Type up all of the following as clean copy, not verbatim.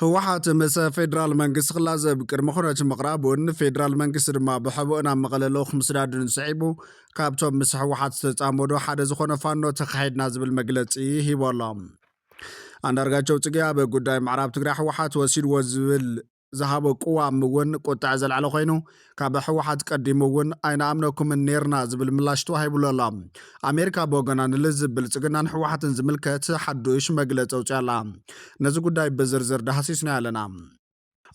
ህወሓት ምስ ፌደራል መንግስቲ ክላዘብ ቅድሚ ኩነት ምቕራቡን ፌደራል መንግስቲ ድማ ብሕቡእና መቐለሎ ምስዳድን ስዒቡ ካብቶም ምስ ህወሓት ዝተጻመዱ ሓደ ዝኾነ ፋኖ ተኻሂድና ዝብል መግለጺ ሂቦ ኣሎ። አንዳርጋቸው ጽጌ ኣብ ጉዳይ ምዕራብ ትግራይ ህወሓት ወሲድዎ ዝብል ዝሃቦ ቅዋም እውን ቁጣዕ ዘልዓለ ኮይኑ ካብ ህወሓት ቀዲሙ እውን ኣይነኣምነኩምን ነርና ዝብል ምላሽ ተዋሂቡሉ ኣሎ። ኣሜሪካ ብወገና ንልዝብ ብልጽግናን ህወሓትን ዝምልከት ሓዱሽ መግለፂ ኣውፅያላ። ነዚ ጉዳይ ብዝርዝር ዳሃሲስና ኣለና።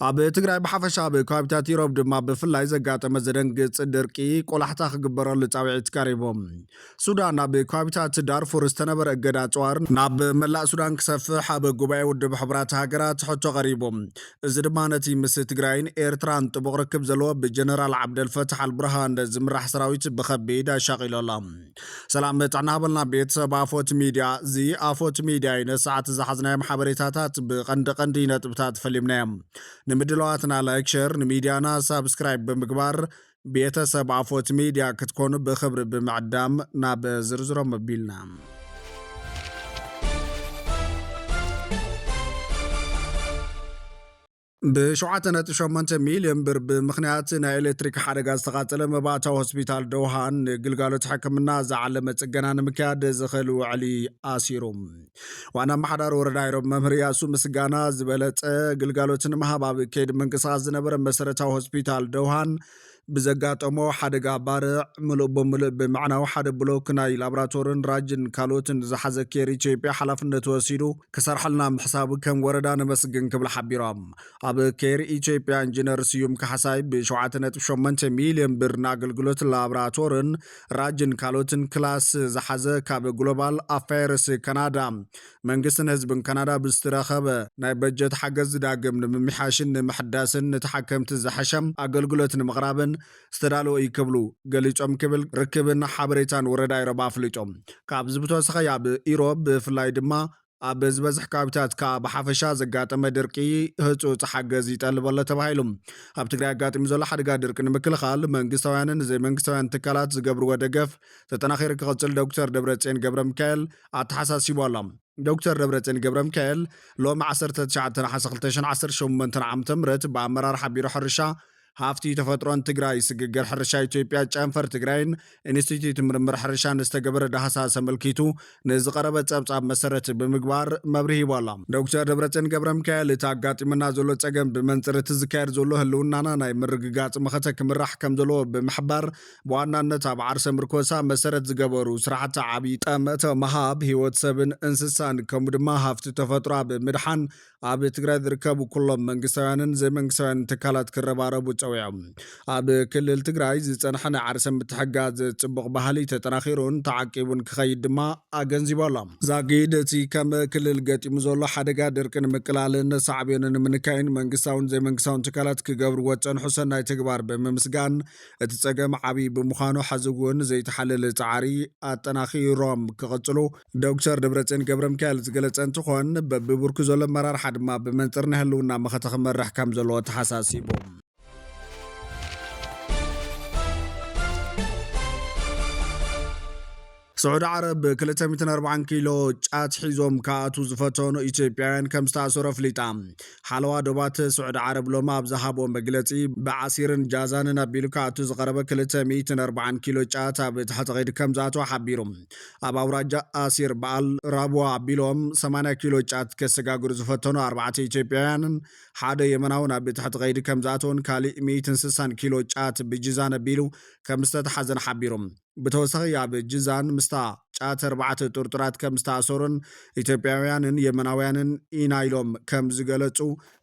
ኣብ ትግራይ ብሓፈሻ ኣብ ከባቢታት ኢሮብ ድማ ብፍላይ ዘጋጠመ ዘደንግጽ ድርቂ ቆላሕታ ክግበረሉ ጻውዒት ቀሪቦም። ሱዳን ኣብ ከባቢታት ዳርፉር ዝተነበረ እገዳ ጽዋር ናብ መላእ ሱዳን ክሰፍሕ ኣብ ጉባኤ ውድብ ሕቡራት ሃገራት ሕቶ ቀሪቦም። እዚ ድማ ነቲ ምስ ትግራይን ኤርትራን ጥቡቕ ርክብ ዘለዎ ብጀነራል ዓብደልፈታሕ አልቡርሃን ዝምራሕ ሰራዊት ብከቢድ ኣሻቂሉ ኣሎ። ሰላም ጥዕና ሃበልና ቤተሰብ ኣፎት ሚድያ። እዚ ኣፎት ሚድያ ነሰዓት ዝሓዝናዮም ሓበሬታታት ብቐንዲ ነጥብታት ፈሊምናዮም። ንምድለዋትና ላይክ ሼር ንሚድያና ሳብስክራይብ ብምግባር ቤተሰብ ኣፎት ሚድያ ክትኮኑ ብክብሪ ብምዕዳም ናብ ዝርዝሮም መቢልና። ብ7.8 ሚልዮን ብር ብምኽንያት ናይ ኤሌክትሪክ ሓደጋ ዝተቃጸለ መባእታዊ ሆስፒታል ደውሃን ግልጋሎት ሕክምና ዝዓለመ ጽገና ንምክያድ ዝኽእል ውዕሊ ኣሲሩ። ዋና ኣመሓዳሪ ወረዳ ኢሮብ መምህር ያሱ ምስጋና ዝበለጸ ግልጋሎት ንምሃብ ኣብ ከይዲ ምንቅስቓስ ዝነበረ መሰረታዊ ሆስፒታል ደውሃን ብዘጋጠሞ ሓደጋ ባርዕ ምሉእ ብምሉእ ብምዕናው ሓደ ብሎክ ናይ ላቦራቶርን ራጅን ካልኦትን ዝሓዘ ኬር ኢትዮጵያ ሓላፍነት ወሲዱ ክሰርሐልና ምሕሳቡ ከም ወረዳ ነመስግን ክብል ሓቢሮም። ኣብ ኬር ኢትዮጵያ ኢንጂነር ስዩም ካሕሳይ ብ7.8 ሚልዮን ብር ንኣገልግሎት ላቦራቶርን ራጅን ካልኦትን ክላስ ዝሓዘ ካብ ግሎባል ኣፌርስ ካናዳ መንግስትን ህዝብን ካናዳ ብዝተረኸበ ናይ በጀት ሓገዝ ዳግም ንምምሓሽን ንምሕዳስን ንተሓከምቲ ዝሓሸም ኣገልግሎት ንምቕራብን ዝተዳለወ ይክብሉ ገሊጾም ክብል ርክብን ሓበሬታን ወረዳ ኢሮብ ኣፍሊጦም። ካብ ዝብተወሰኸ ኣብ ኢሮብ ብፍላይ ድማ ኣብ ዝበዝሕ ከባቢታት ካብ ሓፈሻ ዘጋጠመ ድርቂ ህፁፅ ሓገዝ ይጠልበሎ ተባሂሉ። ኣብ ትግራይ ኣጋጢሙ ዘሎ ሓደጋ ድርቂ ንምክልኻል መንግስታውያንን ዘይመንግስታውያን ትካላት ዝገብርዎ ደገፍ ተጠናኺሩ ክቕፅል ዶክተር ደብረጽዮን ገብረሚካኤል ኣተሓሳሲቡ ኣሎ። ዶክተር ደብረጽዮን ገብረሚካኤል ሎሚ 19/2018 ዓ.ም ብኣመራርሓ ቢሮ ሕርሻ ሃፍቲ ተፈጥሮን ትግራይ ስግገር ሕርሻ ኢትዮጵያ ጨንፈር ትግራይን ኢንስቲትዩት ምርምር ሕርሻን ዝተገበረ ዳሃሳስ ኣመልኪቱ ንዝቐረበ ጸብጻብ መሰረት ብምግባር መብርሂ ሂቡ ኣሎ። ዶክተር ደብረጽዮን ገብረሚካኤል እቲ ኣጋጢሙና ዘሎ ጸገም ብመንጽር እቲ ዝካየድ ዘሎ ህልውናና ናይ ምርግጋጽ መኸተ ክምራሕ ከም ዘለዎ ብምሕባር ብዋናነት ኣብ ዓርሰ ምርኮሳ መሰረት ዝገበሩ ስራሕቲ ዓብዪ ጠመተ መሃብ ህይወት ሰብን እንስሳን ከምኡ ድማ ሃፍቲ ተፈጥሮ ኣብ ምድሓን ኣብ ትግራይ ዝርከቡ ኩሎም መንግስታውያንን ዘይመንግስታውያን ትካላት ክረባረቡ ፀውዖም። ኣብ ክልል ትግራይ ዝጸንሐ ናይ ዓርሰ ምትሕግጋዝ ጽቡቕ ባህሊ ተጠናኺሩን ተዓቂቡን ክኸይድ ድማ ኣገንዚቡ ኣሎ። ዛጊድ እቲ ከም ክልል ገጢሙ ዘሎ ሓደጋ ድርቅን ምቅላልን ሳዕብዮንን ንምንካይን መንግስታውን ዘይመንግስታውን ትካላት ክገብርዎ ዝጸንሑ ሰናይ ተግባር ብምምስጋን እቲ ጸገም ዓብዪ ብምዃኑ ሕዚ እውን ዘይተሓለለ ጻዕሪ ኣጠናኺሮም ክቕጽሉ ዶክተር ደብረጽዮን ገብረሚካኤል ዝገለጸ እንትኾን በብቡርክ ዘሎ መራርሓ ድማ ብመንጽር ናይ ህልውና መኸተ ክመርሕ ከም ዘለዎ ተሓሳሲቡ። سعود عرب 240 كيلو ጫት ሒዞም ካኣቱ ዝፈተኑ ኢትዮጵያውያን ከም ዝተኣሰሩ ኣፍሊጣ። ሓለዋ ዶባት ስዑድ ዓረብ ሎማ ኣብ ዝሃቦ መግለፂ ብዓሲርን ጃዛንን ኣቢሉ ካኣቱ ዝቐረበ 240 ኪሎ ጫት ኣብ ትሕቲ ቀይዲ ከም ዝኣተወ ሓቢሩ። ኣብ ኣውራጃ ኣሲር በዓል ራብዋ ኣቢሎም 80 ኪሎ ጫት ከሰጋግሩ ዝፈተኑ 4 ኢትዮጵያውያንን ሓደ የመናውን ኣብ ትሕቲ ቀይዲ ከም ዝኣተውን ካሊእ 160 ኪሎ ጫት ብጅዛን ኣቢሉ ከም ዝተተሓዘን ሓቢሩ። ብተወሳኺ ኣብ ጅዛን ምስታ ጫት 4 ጥርጡራት ከም ዝተኣሰሩን ኢትዮጵያውያንን የመናውያንን ኢና ኢሎም ከም ዝገለጹ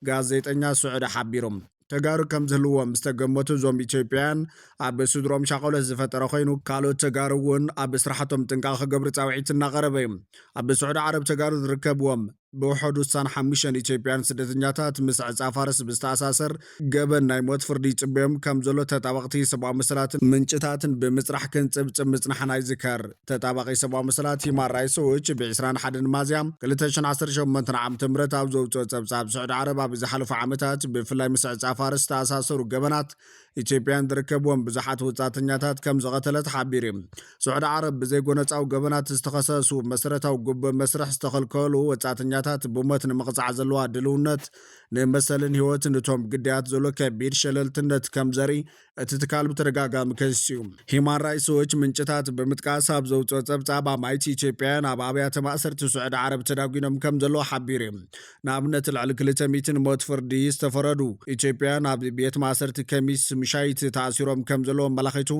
ጋዜጠኛ ስዑድ ሓቢሮም። ተጋሩ ከም ዝህልዎም ዝተገመቱ ዞም ኢትዮጵያውያን ኣብ ስድሮም ሻቆለት ዝፈጠረ ኮይኑ ካልኦት ተጋሩ እውን ኣብ ስራሕቶም ጥንቃቐ ክገብሩ ጻውዒት እናቐረበ እዩ። ኣብ ስዑድ ዓረብ ተጋሩ ዝርከብዎም ብውሕዱ 5 ኢትዮጵያውያን ስደተኛታት ምስ ዕጻፋርስ ብዝተኣሳሰር ገበን ናይ ሞት ፍርዲ ይጽበዮም ከም ዘሎ ተጣባቕቲ ሰብኣዊ መሰላትን ምንጭታትን ብምጽራሕ ክንጽብጽብ ምጽናሕና ይዝከር። ተጣባቂ ሰብኣዊ መሰላት ሂውማን ራይትስ ዎች ብ21 ሚያዝያ 2018 ዓ.ም ኣብ ዘውፅኦ ጸብጻብ ስዑድ ዓረብ ኣብ ዝሓለፉ ዓመታት ብፍላይ ምስ ዕጻፋርስ ዝተኣሳሰሩ ገበናት ኢትዮጵያን ዝርከብዎም ብዙሓት ወጻተኛታት ከም ዘቐተለት ሓቢር እዩ። ስዑድ ዓረብ ብዘይጎነፃዊ ገበናት ዝተኸሰሱ መሰረታዊ ጉቦ መስርሕ ዝተኸልከሉ ወጻተኛታት ብሞት ንምቕፃዕ ዘለዋ ድልውነት ንመሰልን ህይወት ነቶም ግዳያት ዘሎ ከቢድ ሸለልትነት ከም ዘርኢ እቲ ትካል ብተደጋጋሚ ከሲሱ ሂማን ራይትስ ዎች ምንጭታት ብምጥቃስ ኣብ ዘውፅኦ ፀብጻብ ኣማይቲ ኢትዮጵያውያን ኣብ ኣብያተ ማእሰርቲ ስዑድ ዓረብ ተዳጒኖም ከም ዘለዎ ሓቢሩ እዩ። ንኣብነት ልዕሊ 200 ሞት ፍርዲ ዝተፈረዱ ኢትዮጵያውያን ኣብ ቤት ማእሰርቲ ከሚስ ምሻይት ተኣሲሮም ከም ዘለዎ ኣመላኺቱ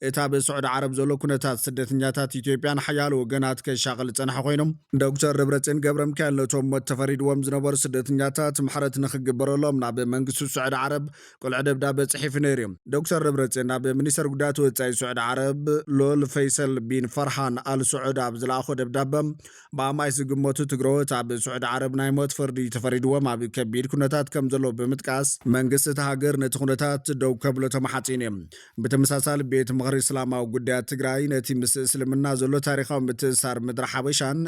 እታ ብስዑድ ዓረብ ዘሎ ኩነታት ስደተኛታት ኢትዮጵያን ሓያሉ ወገናት ከሻቕል ዝፀንሐ ኮይኖም ዶክተር ደብረፅዮን ገብረ ሚካኤል ነቶም ሞት ተፈሪድዎም ዝነበሩ ስደተኛታት ምሕረት ንክግበረሎም ናብ መንግስቲ ስዑድ ዓረብ ቆልዑ ደብዳቤ ጽሒፉ ነይሩ እዩ። ዶክተር ደብረፅዮን ናብ ሚኒስተር ጉዳያት ወፃኢ ስዑድ ዓረብ ሎል ፈይሰል ቢን ፈርሃን አል ስዑድ ኣብ ዝለኣኾ ደብዳቤ ብኣማይ ዝግመቱ ትግሮዎት ኣብ ስዑድ ዓረብ ናይ ሞት ፍርዲ ተፈሪድዎም ኣብ ከቢድ ኩነታት ከም ዘሎ ብምጥቃስ መንግስቲ እቲ ሃገር ነቲ ኩነታት ደው ከብሎ ተማሓፂን እዮም። ብተመሳሳሊ ቤት ምክሪ እስላማዊ ጉዳያት ትግራይ ነቲ ምስ እስልምና ዘሎ ታሪካዊ ምትእስሳር ምድሪ ሓበሻን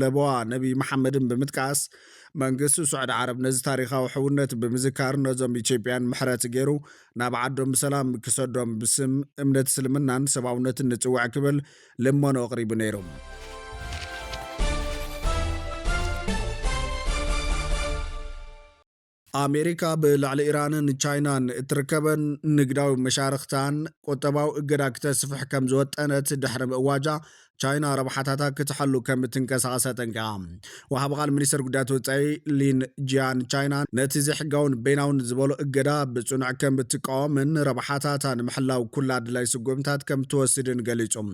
ለበዋ ነቢ መሓመድን ብምጥቃስ መንግስቲ ስዑድ ዓረብ ነዚ ታሪካዊ ሕውነት ብምዝካር ነዞም ኢትዮጵያን ምሕረት ገይሩ ናብ ዓዶም ብሰላም ክሰዶም ብስም እምነት እስልምናን ሰብኣውነትን ንፅዋዕ ክብል ልመኖ ኣቕሪቡ ነይሩ። ኣሜሪካ ብላዕሊ ኢራንን ቻይናን እትርከበን ንግዳዊ መሻርክታን ቁጠባዊ እገዳ ክተስፍሕ ከም ዝወጠነት ድሕሪ ምእዋጃ ቻይና ረብሓታታ ክትሐሉ ከም እትንቀሳቐሰ ጠንቂቓ ወሃቢ ቃል ሚኒስትር ጉዳያት ወፃኢ ሊን ጂያን ቻይና ነቲ ዘሕጋውን ቤናውን ዝበሎ እገዳ ብጽኑዕ ከም እትቃወምን ረብሓታታ ንምሕላው ኩላ ኣድላይ ስጉምታት ከም ትወስድን ገሊጹም።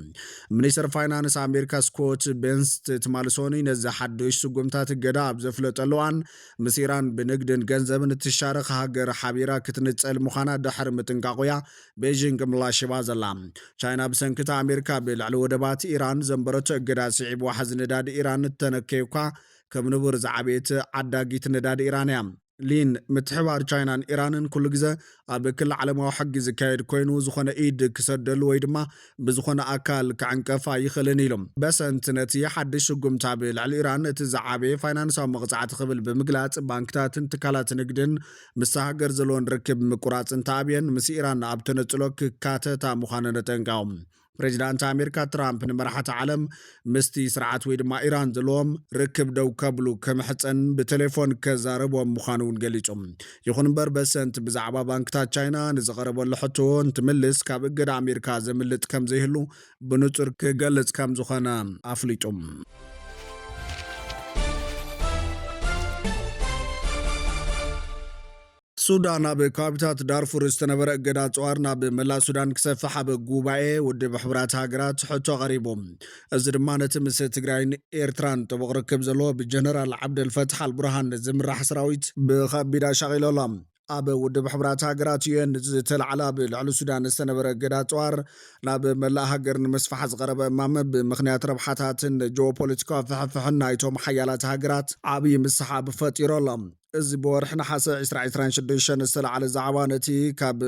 ሚኒስትር ፋይናንስ ኣሜሪካ ስኮት ቤንስት ትማልሶኒ ነዚ ሓድሽ ስጉምታት እገዳ ኣብ ዘፍለጠሉ እዋን ምስ ኢራን ብንግድን ገንዘብን እትሻርክ ሃገር ሓቢራ ክትንፀል ምዃና ድሕሪ ምጥንቃቑያ ቤጂንግ ምላሽ ሂባ ዘላ። ቻይና ብሰንኪታ ኣሜሪካ ብልዕሊ ወደባት ኢራን ዘንበረቶ እገዳ ስዒብ ዋሕዚ ነዳዲ ኢራን ተነከዩካ ከም ንቡር ዝዓበየት ዓዳጊት ነዳዲ ኢራን እያ። ሊን ምትሕባር ቻይናን ኢራንን ኩሉ ግዜ ኣብ ክል ዓለማዊ ሕጊ ዝካየድ ኮይኑ ዝኾነ ኢድ ክሰደሉ ወይ ድማ ብዝኾነ ኣካል ክዕንቀፋ ይኽእልን ኢሎም በሰንት ነቲ ሓድሽ ሽጉምታ ብልዕሊ ኢራን እቲ ዝዓበየ ፋይናንሳዊ መቕፃዕቲ ክብል ብምግላፅ ባንክታትን ትካላት ንግድን ምስ ሃገር ዘለዎን ርክብ ምቁራፅን ተኣብየን ምስ ኢራን ኣብ ተነፅሎ ክካተታ ምዃኑ ነጠንቀቖም። ፕሬዚዳንት ኣሜሪካ ትራምፕ ንመራሕቲ ዓለም ምስቲ ስርዓት ወይ ድማ ኢራን ዘለዎም ርክብ ደው ከብሉ ከምሕፀን ብቴሌፎን ከዛረቦም ምዃኑ እውን ገሊፆም። ይኹን እምበር በሰንት ብዛዕባ ባንክታት ቻይና ንዝቐረበሉ ሕቶ እንትምልስ ካብ እገዳ ኣሜሪካ ዘምልጥ ከም ዘይህሉ ብንጹር ክገልጽ ከም ዝኾነ ኣፍሊጦም። ሱዳን ኣብ ከባቢታት ዳርፉር ዝተነበረ እገዳ ጽዋር ናብ መላእ ሱዳን ክሰፍሕ ኣብ ጉባኤ ውድብ ሕቡራት ሃገራት ሕቶ ቀሪቦም። እዚ ድማ ነቲ ምስ ትግራይን ኤርትራን ጥቡቕ ርክብ ዘለዎ ብጀነራል ዓብደልፈትሕ አልቡርሃን ዝምራሕ ሰራዊት ብከቢድ ኣሻቒሎሎም። ኣብ ውድብ ሕቡራት ሃገራት ዩኤን ዝተለዓለ ኣብ ልዕሊ ሱዳን ዝተነበረ እገዳ ጽዋር ናብ መላእ ሃገር ንምስፋሕ ዝቐረበ እማመ ብምኽንያት ረብሓታትን ጂኦፖለቲካዊ ፍሕፍሕን ናይቶም ሓያላት ሃገራት ዓብዪ ምስሓብ ፈጢሮሎም። እዚ ብወርሒ ነሓሰ 2026 ዝተለዓለ ዛዕባ ነቲ ካብ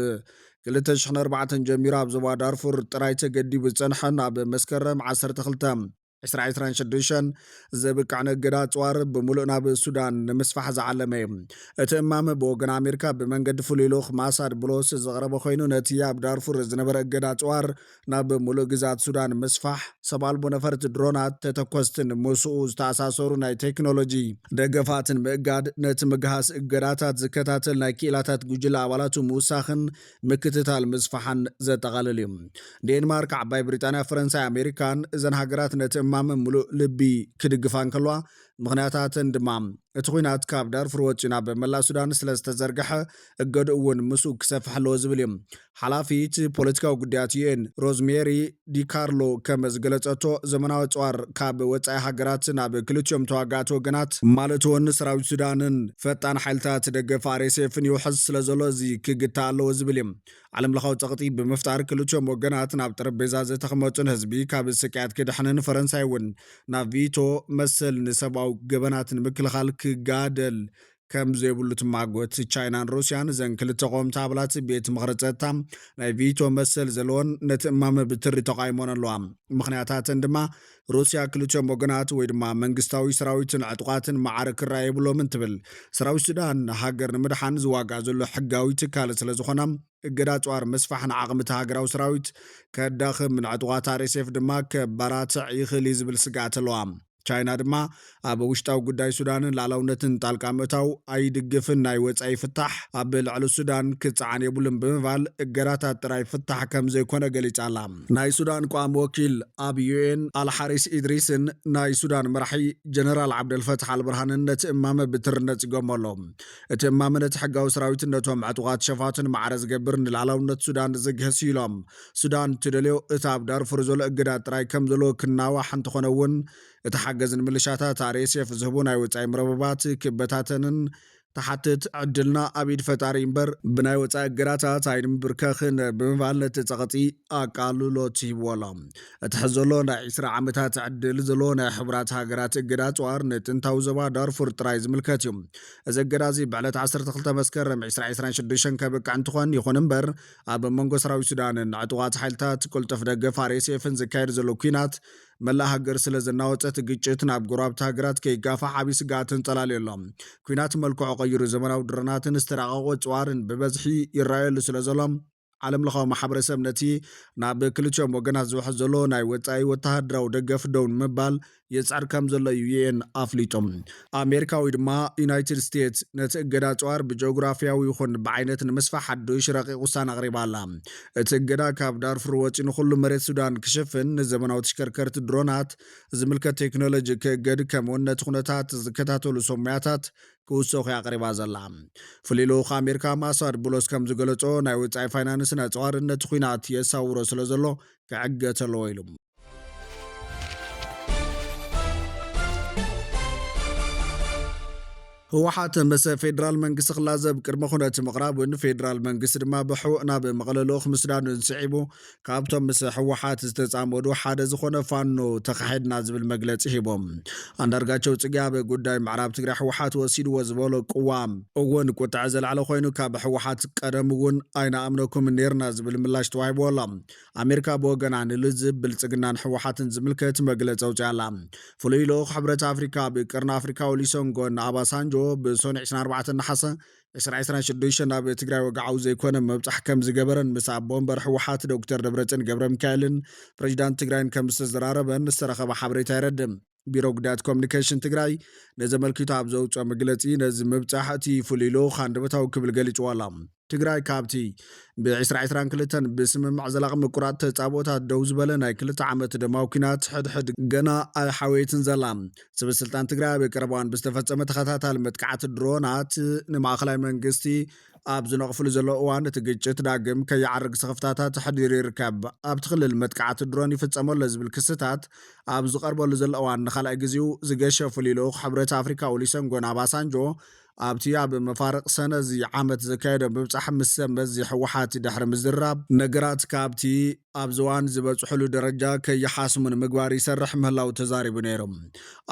2004 ጀሚሩ ኣብ ዞባ ዳርፉር ጥራይ ተገዲቡ ዝጸንሐን ኣብ መስከረም 12 2026 ዘብቃዕ እገዳ ጽዋር ብምሉእ ናብ ሱዳን ንምስፋሕ ዝዓለመ እዩ። እቲ እማመ ብወገን ኣሜሪካ ብመንገዲ ፍሉይ ማሳድ ብሎስ ዝቐረበ ኮይኑ ነቲ ኣብ ዳርፉር ዝነበረ እገዳ ጽዋር ናብ ሙሉእ ግዛት ሱዳን ምስፋሕ ሰብ ኣልቦ ነፈርቲ ድሮናት ተተኮስትን ምስኡ ዝተኣሳሰሩ ናይ ቴክኖሎጂ ደገፋትን ምእጋድ ነቲ ምግሃስ እገዳታት ዝከታተል ናይ ክኢላታት ጉጅለ ኣባላቱ ምውሳኽን ምክትታል ምስፋሓን ዘጠቓልል እዩ። ዴንማርክ፣ ዓባይ ብሪጣንያ፣ ፈረንሳይ፣ ኣሜሪካን እዘን ሃገራት ነቲ እማመ ሙሉእ ልቢ ክድግፋ እንከለዋ ምኽንያታትን ድማ እቲ ኩናት ካብ ዳርፉር ወፂኡ ናብ መላእ ሱዳን ስለ ዝተዘርግሐ እገዱ እውን ምስኡ ክሰፍሕ ኣለዎ ዝብል እዩ። ሓላፊት ፖለቲካዊ ጉዳያት ዩኤን ሮዝሜሪ ዲካርሎ ከም ዝገለጸቶ ዘመናዊ ጽዋር ካብ ወፃኢ ሃገራት ናብ ክልቲኦም ተዋጋእቲ ወገናት ማለት እውን ሰራዊት ሱዳንን ፈጣን ሓይልታት ደገፍ RSFን ይውሕዝ ስለ ዘሎ እዚ ክግታ ኣለዎ ዝብል እዩ። ዓለም ለኻዊ ፀቕጢ ብምፍጣር ክልቲኦም ወገናት ናብ ጠረጴዛ ዘተቐመጡን ህዝቢ ካብ ስቃያት ክድሕንን ፈረንሳይ እውን ናብ ቪቶ መሰል ንሰብኣዊ ገበናት ንምክልኻል ክጋደል ከም ዘይብሉ ትማጎት ቻይናን ሩስያን ዘን ክልተ ቆምቲ ኣባላት ቤት ምክሪ ፀጥታ ናይ ቪቶ መሰል ዘለዎን ነቲ እማመ ብትሪ ተቃይሞን ኣለዋ። ምክንያታትን ድማ ሩስያ ክልቲኦም ወገናት ወይ ድማ መንግስታዊ ሰራዊትን ዕጡቃትን ማዕረ ክረኣይ የብሎምን ትብል። ሰራዊት ሱዳን ሃገር ንምድሓን ዝዋጋእ ዘሎ ሕጋዊ ትካል ስለ ዝኾና እገዳ ጨዋር መስፋሕን ዓቕምቲ ሃገራዊ ሰራዊት ከዳኽም ንዕጡቃት RSF ድማ ከባራትዕ ይኽእል ዝብል ስጋት ኣለዋ። ቻይና ድማ ኣብ ውሽጣዊ ጉዳይ ሱዳንን ላዕላውነትን ጣልቃ ምእታው ኣይድግፍን ናይ ወፃኢ ፍታሕ ኣብ ልዕሊ ሱዳን ክፀዓን የብሉን ብምባል እገዳታት ጥራይ ፍታሕ ከም ዘይኮነ ገሊጻ ኣላ። ናይ ሱዳን ቋሚ ወኪል ኣብ UN ኣልሓሪስ ኢድሪስን ናይ ሱዳን መራሒ ጀነራል ዓብደልፈታሕ አልብርሃንን ነቲ እማመ ብትርነት ጽጎም ኣሎም። እቲ እማመ ነቲ ሕጋዊ ሰራዊት ነቶም ዕጡቃት ሸፋትን ማዕረ ዝገብር ንላዕላውነት ሱዳን ዝግህስ ኢሎም ሱዳን ትደልዮ እቲ ኣብ ዳርፉር ዘሎ እገዳት ጥራይ ከም ዘሎ ክናዋሕ እንተኾነ እውን እቲ ሓገዝን ምልሻታት RSF ዝህቡ ናይ ወፃኢ መረበባት ክበታተንን ተሓትት ዕድልና ኣብ ኢድ ፈጣሪ እምበር ብናይ ወፃኢ እገዳታት ኣይንብርከኽን ብምባል ነቲ ፀቕጢ ኣቃልሎት ሂብዎሎ። እቲ ሕዚ ዘሎ ናይ 20 ዓመታት ዕድል ዘሎ ናይ ሕቡራት ሃገራት እገዳ ፅዋር ንጥንታዊ ዞባ ዳርፉር ጥራይ ዝምልከት እዩ። እዚ እገዳ እዚ ብዕለት 12 መስከረም 2026 ከበቅዕ እንትኾን ይኹን እምበር ኣብ መንጎ ሰራዊት ሱዳንን ዕጡቃት ሓይልታት ቁልጥፍ ደገፍ RSFን ዝካየድ ዘሎ ኩናት መላእ ሃገር ስለ ዘናወፀት ግጭት ናብ ጎረባብቲ ሃገራት ከይጋፋሕ ዓብይ ስጋትን ፀላልዩ ኣሎ። ኩናት መልክዑ ቀይሩ ዘመናዊ ድሮናትን ዝተራቐቆ ፅዋርን ብበዝሒ ይረኣየሉ ስለ ዘሎ ዓለም ለኻዊ ማሕበረሰብ ነቲ ናብ ክልቲኦም ወገናት ዝውሕዝ ዘሎ ናይ ወፃኢ ወተሃደራዊ ደገፍ ደው ንምባል የፅዕር ከም ዘሎ እዩ UN ኣፍሊጦም። ኣሜሪካዊ ድማ ዩናይትድ ስቴትስ ነቲ እገዳ ፅዋር ብጂኦግራፊያዊ ይኹን ብዓይነት ንምስፋሕ ሓዱሽ ረቂቕ ውሳነ ኣቕሪባ ኣላ። እቲ እገዳ ካብ ዳርፉር ወፂኡ ንኩሉ መሬት ሱዳን ክሽፍን ንዘመናዊ ተሽከርከርቲ ድሮናት ዝምልከት ቴክኖሎጂ ክእገድ ከምኡውን ነቲ ኩነታት ዝከታተሉ ሰሙያታት ክውሰኹ ኣቕሪባ ዘላ። ፍሉይ ልኡኽ ኣሜሪካ ማሳድ ቡሎስ ከም ዝገለጾ ናይ ወፃኢ ፋይናንስን ኣፅዋርን ነቲ ኩናት የሳውሮ ስለ ዘሎ ክዕገት ኣለዎ ኢሉ። ህወሓት ምስ ፌደራል መንግስቲ ክላዘብ ቅድመ ኩነት ምቕራብን ፌደራል መንግስቲ ድማ ብሕውእ ናብ መቐለ ልኡኽ ምስዳኑን ስዒቡ ካብቶም ምስ ህወሓት ዝተፃመዱ ሓደ ዝኾነ ፋኖ ተኻሒድና ዝብል መግለፂ ሂቦም። አንዳርጋቸው ጽጌ ኣብ ጉዳይ ምዕራብ ትግራይ ህወሓት ወሲድዎ ዝበሎ ቅዋም እውን ቁጥዕ ዘለዓለ ኮይኑ ካብ ህወሓት ቀደም እውን ኣይነኣምነኩም ነርና ዝብል ምላሽ ተዋሂቦ ኣሎ። ኣሜሪካ ብወገና ንልዝብ ብልፅግናን ህወሓትን ዝምልከት መግለፂ ኣውፅኣ ኣላ። ፍሉይ ልኡኽ ሕብረት ኣፍሪካ ብቅርኒ ኣፍሪካ ኦሉሴጉን ኣባሳንጆ ብሶኒ 24 ናሓሰ 2026 ናብ ትግራይ ወግዓዊ ዘይኮነ መብፃሕ ከም ዝገበረን ምስ ኣቦ እምበር ህወሓት ዶክተር ደብረፅዮን ገብረ ሚካኤልን ፕሬዚዳንት ትግራይን ከም ዝተዘራረበን ዝተረኸበ ሓበሬታ ይረድም። ቢሮ ጉዳያት ኮሚኒኬሽን ትግራይ ነዘመልኪቱ ኣብ ዘውፅኦ መግለፂ ነዚ ምብፃሕ እቲ ፍሉይ ልኡኽ አንደበታዊ ክብል ገሊፅዎ ኣላ። ትግራይ ካብቲ ብ2022 ብስምምዕ ዘላቒ ምቁራፅ ተፃቦታት ደው ዝበለ ናይ 2 ዓመት ደማዊ ኩናት ሕድሕድ ገና ኣይሓወየትን ዘላ። ሰበስልጣን ትግራይ ኣብ ቀረባን ብዝተፈፀመ ተኸታታሊ መጥቃዕቲ ድሮናት ንማእኸላይ መንግስቲ ኣብ ዝነቕፍሉ ዘሎ እዋን እቲ ግጭት ዳግም ከይዓርግ ስኽፍታታት ሕዲሩ ይርከብ። ኣብቲ ክልል መጥቃዕቲ ድሮን ይፍፀመሎ ዝብል ክስታት ኣብ ዝቐርበሉ ዘሎ እዋን ንኻልኣይ ግዚኡ ዝገሸ ፍሉይ ልኡኽ ሕብረት ኣፍሪካ ኦሉሴጉን ኣባሳንጆ ኣብቲ ኣብ መፋርቕ ሰነ እዚ ዓመት ዘካየደ ምብፃሕ ምስ ሰንበት ህወሓት ድሕሪ ምዝራብ ነገራት ካብቲ ኣብ ዝዋን ዝበፅሕሉ ደረጃ ከይሓስሙን ምግባር ይሰርሕ ምህላው ተዛሪቡ ነይሮም።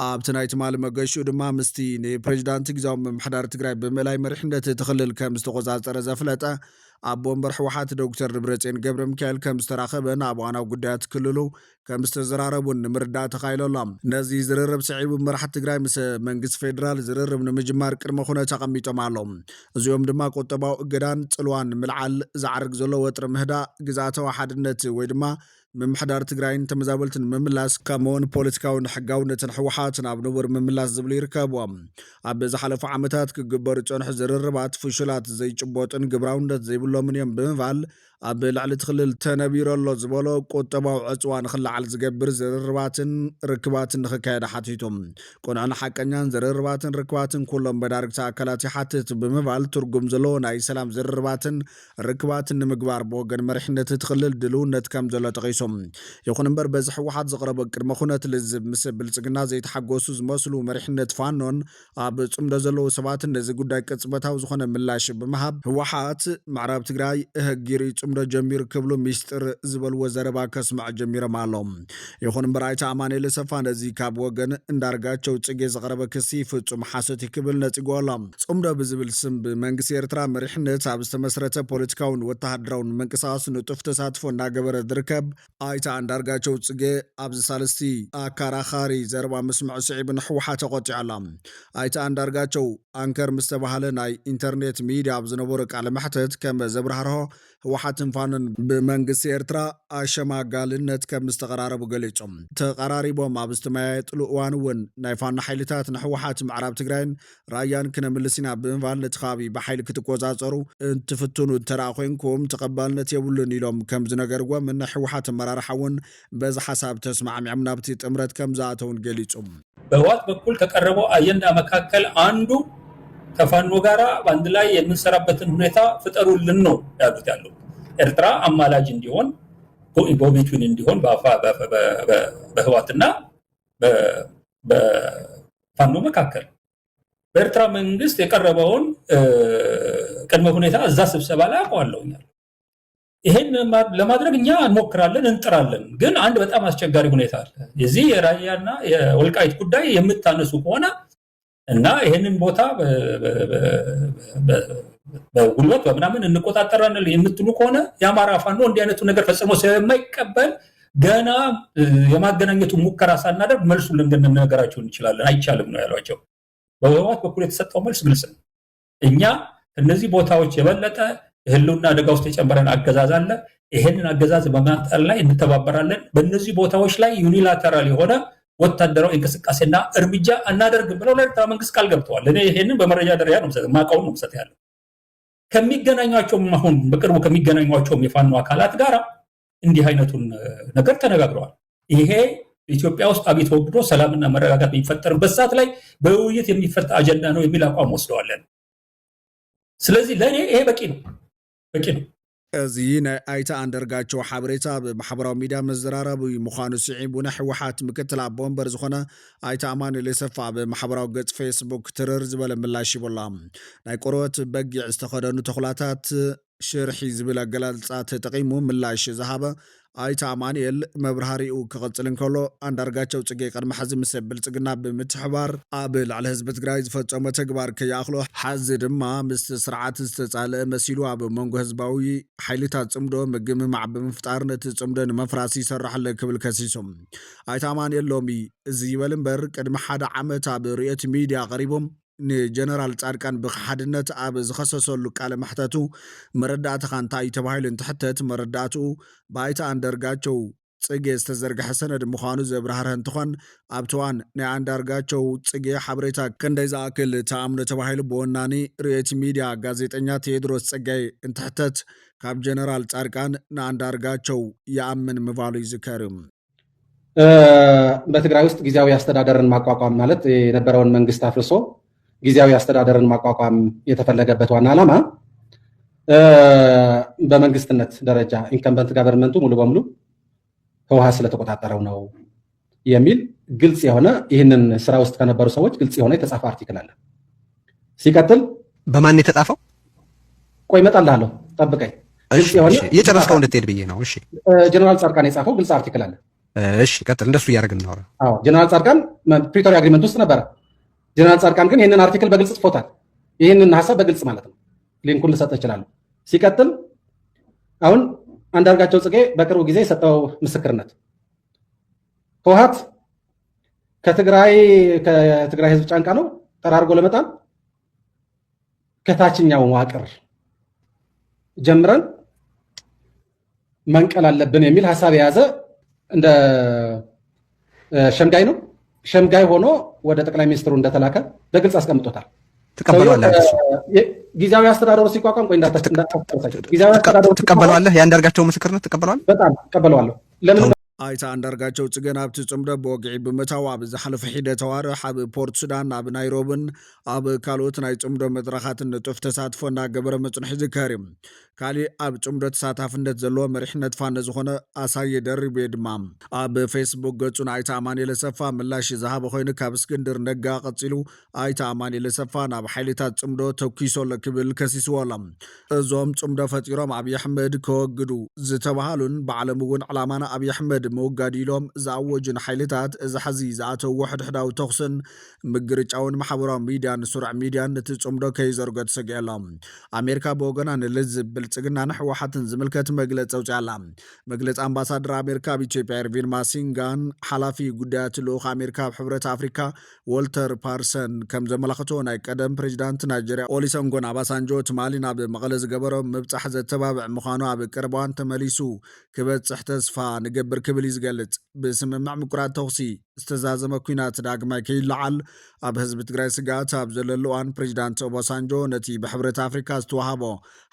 ኣብቲ ናይ ትማሊ መገሽኡ ድማ ምስቲ ንፕሬዚዳንት ግዜያዊ ምምሕዳር ትግራይ ብምእላይ መሪሕነት ትኽልል ከም ዝተቆፃፀረ ዘፍለጠ ኣቦ እምበር ህወሓት ዶክተር ደብረፅዮን ገብረ ሚካኤል ከም ዝተራኸበን ኣብ እዋናዊ ጉዳያት ክልሉ ከም ዝተዘራረቡን ንምርዳእ ተኻኢሎሎም። ነዚ ዝርርብ ስዒቡ መራሕቲ ትግራይ ምስ መንግስቲ ፌደራል ዝርርብ ንምጅማር ቅድመ ኩነት ኣቐሚጦም ኣሎም። እዚኦም ድማ ቁጠባዊ እገዳን ፅልዋን ምልዓል ዝዓርግ ዘሎ ወጥሪ ምህዳእ ግዛኣታዊ ሓድነት ወይ ድማ ምምሕዳር ትግራይን ተመዛበልትን ምምላስ ከምኡውን ፖለቲካውን ሕጋውነትን ህወሓት ናብ ንቡር ምምላስ ዝብሉ ይርከብዎም። ኣብ ዝሓለፉ ዓመታት ክግበሩ ፀንሑ ዝርርባት ፍሹላት ዘይጭበጡን ግብራውነት ዘይብሎምን እዮም ብምባል ኣብ ልዕሊ ትኽልል ተነቢሩ ኣሎ ዝበሎ ቁጠባዊ ዕፅዋ ንኽላዓል ዝገብር ዝርርባትን ርክባትን ንኽካየድ ሓቲቶም ቁኑዕን ሓቀኛን ዝርርባትን ርክባትን ኩሎም መዳርግቲ ኣካላት ይሓትት ብምባል ትርጉም ዘለዎ ናይ ሰላም ዝርርባትን ርክባትን ንምግባር ብወገን መሪሕነት ትኽልል ድልውነት ከም ዘሎ ጠቒሶም ገሊጾም ይኹን እምበር በዚ ሕወሓት ዘቕረበ ቅድመ ኩነት ልዝብ ምስ ብልጽግና ዘይተሓገሱ ዝመስሉ መሪሕነት ፋኖን ኣብ ጽምዶ ዘለዉ ሰባት ነዚ ጉዳይ ቅጽበታዊ ዝኾነ ምላሽ ብምሃብ ሕወሓት ምዕራብ ትግራይ እህጊር ጽምዶ ጀሚሩ ክብሉ ሚስጥር ዝበልዎ ዘረባ ከስማዕ ጀሚሮም ኣሎም ይኹን እምበር ኣይተ ኣማኑኤል ሰፋ ነዚ ካብ ወገን እንዳርጋቸው ጽጌ ዘቕረበ ክሲ ፍጹም ሓሰት ክብል ነጽጎሎም ጽምዶ ብዝብል ስም ብመንግስቲ ኤርትራ መሪሕነት ኣብ ዝተመስረተ ፖለቲካውን ወተሃደራውን መንቀሳቐስ ንጡፍ ተሳትፎ እናገበረ ዝርከብ ኣይተ አንዳርጋቸው ጽጌ ኣብዚ ሳለስቲ ኣከራኻሪ ዘረባ ምስምዕ ስዒብን ሕወሓት ተቆጢዐላ ኣይተ አንዳርጋቸው አንከር ምስ ተባሃለ ናይ ኢንተርኔት ሚድያ ኣብ ዝነበሩ ቃለ መሕተት ከም ዘብራህርሆ ሕወሓትን ፋኖን ብመንግስቲ ኤርትራ ኣሸማጋልነት ከም ዝተቀራረቡ ገሊጾም ተቀራሪቦም ኣብ ዝተመያየጥሉ እዋን እውን ናይ ፋኖ ሓይልታት ንሕወሓት ምዕራብ ትግራይን ራያን ክነምልሲና ብምባል ነቲ ከባቢ ብሓይሊ ክትቆጻጸሩ እንትፍትኑ ተራ ኮይንኩም ተቐባልነት የብሉን ኢሎም ከም ዝነገርዎም እና ሕወሓት አመራርሓ እውን በዚ ሓሳብ ተስማዕሚዖም ናብቲ ጥምረት ከም ዝኣተውን ገሊጾም በህወሓት በኩል ከቀረበው አጀንዳ መካከል አንዱ ከፋኖ ጋራ በአንድ ላይ የምንሰራበትን ሁኔታ ፍጠሩልን ነው ያሉት ያለው ኤርትራ አማላጅ እንዲሆን ጎቢቱን እንዲሆን በህወሓትና በፋኖ መካከል በኤርትራ መንግስት የቀረበውን ቅድመ ሁኔታ እዛ ስብሰባ ላይ አቋለውኛል ይሄን ለማድረግ እኛ እንሞክራለን እንጥራለን ግን አንድ በጣም አስቸጋሪ ሁኔታ አለ የዚህ የራያና የወልቃይት ጉዳይ የምታነሱ ከሆነ እና ይሄንን ቦታ በጉልበት በምናምን እንቆጣጠራለን የምትሉ ከሆነ የአማራ ፋኖ እንዲህ አይነቱ ነገር ፈጽሞ ስለማይቀበል ገና የማገናኘቱ ሙከራ ሳናደርግ መልሱን ልንገራቸው እንችላለን አይቻልም ነው ያሏቸው በህወሓት በኩል የተሰጠው መልስ ግልጽ ነው እኛ እነዚህ ቦታዎች የበለጠ ህልውና አደጋ ውስጥ የጨመረን አገዛዝ አለ ይሄንን አገዛዝ በማንጠል ላይ እንተባበራለን በእነዚህ ቦታዎች ላይ ዩኒላተራል የሆነ ወታደራዊ እንቅስቃሴና እርምጃ እናደርግ ብለው ለኤርትራ መንግስት ቃል ገብተዋል እኔ ይሄንን በመረጃ ደረጃ ነው ማቀው ነው ሰተ ያለው ከሚገናኛቸው አሁን በቅርቡ ከሚገናኛቸው የፋኖ አካላት ጋር እንዲህ አይነቱን ነገር ተነጋግረዋል ይሄ ኢትዮጵያ ውስጥ አብይ ተወግዶ ሰላምና መረጋጋት የሚፈጠርበት ሰዓት ላይ በውይይት የሚፈታ አጀንዳ ነው የሚል አቋም ወስደዋል ስለዚህ ለኔ ይሄ በቂ ነው እዚ ናይ ኣይተ አንዳርጋቸው ሓበሬታ ብማሕበራዊ ሚድያ መዘራረቡ ምዃኑ ስዒቡን ሕወሓት ምክትል ኣቦወንበር ዝኾነ ኣይተ ኣማኑኤል ሰፋ ብማሕበራዊ ገጽ ፌስቡክ ትርር ዝበለ ምላሽ ይብላ ናይ ቆርበት በጊዕ ዝተኸደኑ ተኽላታት ሽርሒ ዝብል ኣገላልጻ ተጠቒሙ ምላሽ ዝሃበ ኣይተ ኣማኑኤል መብራህሪኡ ክቕጽል እንከሎ አንዳርጋቸው ጽጌ ቅድሚ ሕዚ ምስ ብልጽግና ብምትሕባር ኣብ ላዕሊ ህዝቢ ትግራይ ዝፈጸሞ ተግባር ከይኣኽሎ ሓዚ ድማ ምስ ስርዓት ዝተጻልአ መሲሉ ኣብ መንጎ ህዝባዊ ሓይልታት ጽምዶ ምግምማዕ ብምፍጣር ነቲ ጽምዶ ንመፍራስ ይሰርሕ ኣሎ ክብል ከሲሶም ኣይተ ኣማኑኤል ሎሚ እዚ ይበል እምበር ቅድሚ ሓደ ዓመት ኣብ ርኤት ሚድያ ቀሪቦም ንጀነራል ጻድቃን ብሓድነት ኣብ ዝኸሰሰሉ ቃለ መሕተቱ መረዳእትኻ እንታይ ተባሂሉ እንትሕተት መረዳእቱ ብኣይተ አንዳርጋቸው ጽጌ ዝተዘርግሐ ሰነድ ምዃኑ ዘብራህርህ እንትኾን ኣብቲ እዋን ናይ አንዳርጋቸው ጽጌ ሓበሬታ ክንደይ ዝኣክል ተኣምኖ ተባሂሉ ብወናኒ ርኤት ሚድያ ጋዜጠኛ ቴዎድሮስ ጸጋይ እንትሕተት ካብ ጀነራል ጻድቃን ንአንዳርጋቸው ይኣምን ምባሉ ይዝከር በትግራይ ውስጥ ጊዜያዊ አስተዳደርን ማቋቋም ማለት የነበረውን መንግስት አፍርሶ ጊዜያዊ አስተዳደርን ማቋቋም የተፈለገበት ዋና ዓላማ በመንግስትነት ደረጃ ኢንከምበንት ጋቨርንመንቱ ሙሉ በሙሉ ህወሓት ስለተቆጣጠረው ነው የሚል ግልጽ የሆነ ይህንን ስራ ውስጥ ከነበሩ ሰዎች ግልጽ የሆነ የተጻፈ አርቲክል አለ ሲቀጥል በማን የተጻፈው ቆይ እመጣልሃለሁ ጠብቀኝ ግልጽ የሆነ የጨረስከው እንድትሄድ ብዬ ነው እሺ ጀነራል ጻድቃን የጻፈው ግልጽ አርቲክል አለ እሺ ቀጥል እንደሱ ያደርግን ነው አዎ ጀነራል ጻድቃን ፕሪቶሪያ አግሪመንት ውስጥ ነበር ጀነራል ጻድቃን ግን ይሄንን አርቲክል በግልጽ ጽፎታል ይሄንን ሐሳብ በግልጽ ማለት ነው ሊንኩን ልሰጥ ይችላል ሲቀጥል አሁን አንዳርጋቸው ጽጌ በቅርቡ ጊዜ የሰጠው ምስክርነት ህወሓት ከትግራይ ህዝብ ጫንቃ ነው ተራርጎ ለመጣል ከታችኛው መዋቅር ጀምረን መንቀል አለብን የሚል ሐሳብ የያዘ እንደ ሸምጋይ ሆኖ ወደ ጠቅላይ ሚኒስትሩ እንደተላከ በግልጽ አስቀምጦታል ተቀበሏለህ ጊዜያዊ አስተዳደሩ ሲቋቋም ቆይ ተቀበሏለህ ያንዳርጋቸው ምስክርነት ተቀበሏለህ በጣም ተቀበሏለሁ ለምን ኣይታ አንዳርጋቸው ጽገን ኣብቲ ጽምደ ብወግዒ ብምእታው ኣብ ዝሓለፈ ሒደት ተዋርሕ ኣብ ፖርት ሱዳን ኣብ ናይሮብን ኣብ ካልኦት ናይ ጽምዶ መድረኻትን ንጡፍ ተሳትፎ እናገበረ መጽንሒ ዝከር እዩ ካሊእ ኣብ ጽምዶ ተሳታፍነት ዘለዎ መሪሕነት ፋነ ዝኾነ ኣሳየ ደሪቤ ድማ ኣብ ፌስቡክ ገጹ ናይታ ኣማኒኤል ኣሰፋ ምላሽ ዝሃበ ኮይኑ ካብ እስክንድር ነጋ ቀጺሉ ኣይታ ኣማኒኤል ኣሰፋ ናብ ሓይልታት ጽምዶ ተኪሶሎ ክብል ከሲስዎሎ እዞም ጽምዶ ፈጢሮም ኣብዪ ኣሕመድ ከወግዱ ዝተባሃሉን ብዓለም እውን ዕላማና ኣብዪ ኣሕመድ ምውጋድ ኢሎም ዝኣወጁን ሓይልታት እዚ ሕዚ ዝኣተውዎ ሕድሕዳዊ ተኹስን ምግርጫውን ማሕበራዊ ሚድያን ስሩዕ ሚድያን ነቲ ጽምዶ ከይዘርጎ ተሰጊዐሎም ኣሜሪካ ብወገና ንልዝብ ብልጽግናን ሕወሓትን ዝምልከት መግለፂ ኣውፅያ ኣላ መግለፂ ኣምባሳደር ኣሜሪካ ኣብ ኢትዮጵያ ኤርቪን ማሲንጋን ሓላፊ ጉዳያት ልኡኽ ኣሜሪካ ኣብ ሕብረት ኣፍሪካ ወልተር ፓርሰን ከም ዘመላኽቶ ናይ ቀደም ፕሬዚዳንት ናይጀርያ ኦሊሰንጎን ኣባሳንጆ ትማሊ ናብ መቐለ ዝገበሮ ምብፃሕ ዘተባብዕ ምዃኑ ኣብ ቀረባዋን ተመሊሱ ክበፅሕ ተስፋ ንገብር ክብል ዝገልጽ ብስምምዕ ምቁራት ተኽሲ ዝተዛዘመ ኩናት ዳግማይ ከይለዓል ኣብ ህዝቢ ትግራይ ስጋት ኣብ ዘለሉ እዋን ፕሬዚዳንት ኦባሳንጆ ነቲ ብሕብረት ኣፍሪካ ዝተዋሃቦ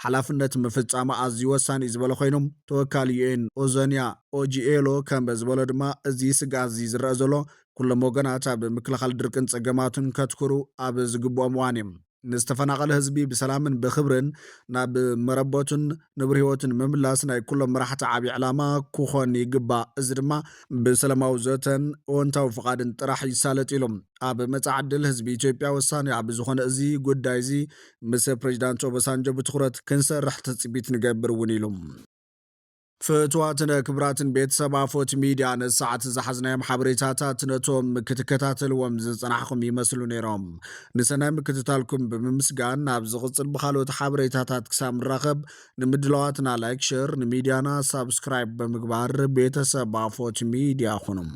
ሓላፍነት ምፍጻሙ ኣዝዩ ወሳኒ እዩ ዝበለ ኮይኑ ተወካሊ ዩኤን ኦዘንያ ኦጂኤሎ ከም ዝበሎ ድማ እዚ ስጋት እዚ ዝረአ ዘሎ ኩሎም ወገናት ኣብ ምክልኻል ድርቅን ፀገማትን ከትኩሩ ኣብ ዝግብኦም እዋን እዮም ንዝተፈናቐለ ህዝቢ ብሰላምን ብክብርን ናብ መረቦትን ንብር ህይወትን ምምላስ ናይ ኩሎም መራሕቲ ዓብዪ ዕላማ ክኾን ይግባእ እዚ ድማ ብሰላማዊ ዘተን እወንታዊ ፍቓድን ጥራሕ ይሳለጥ ኢሎም ኣብ መጻኢ ዕድል ህዝቢ ኢትዮጵያ ወሳኒ ኣብ ዝኾነ እዚ ጉዳይ እዚ ምስ ፕሬዚዳንት ኦባሳንጆ ብትኩረት ክንሰርሕ ተፅቢት ንገብር እውን ኢሎም ፍትዋትን ክብራትን ቤተሰብ ኣፎት ሚድያ ንሰዓት ዝሓዝናዮም ሓበሬታታት ነቶም ክትከታተልዎም ዝፀናሕኩም ይመስሉ ነይሮም ንሰናይ ምክትታልኩም ብምምስጋን ናብ ዝቕፅል ብካልኦት ሓበሬታታት ክሳብ ንራኸብ ንምድለዋትና ላይክ ሸር ንሚድያና ሳብስክራይብ ብምግባር ቤተሰብ ኣፎት ሚድያኹኑም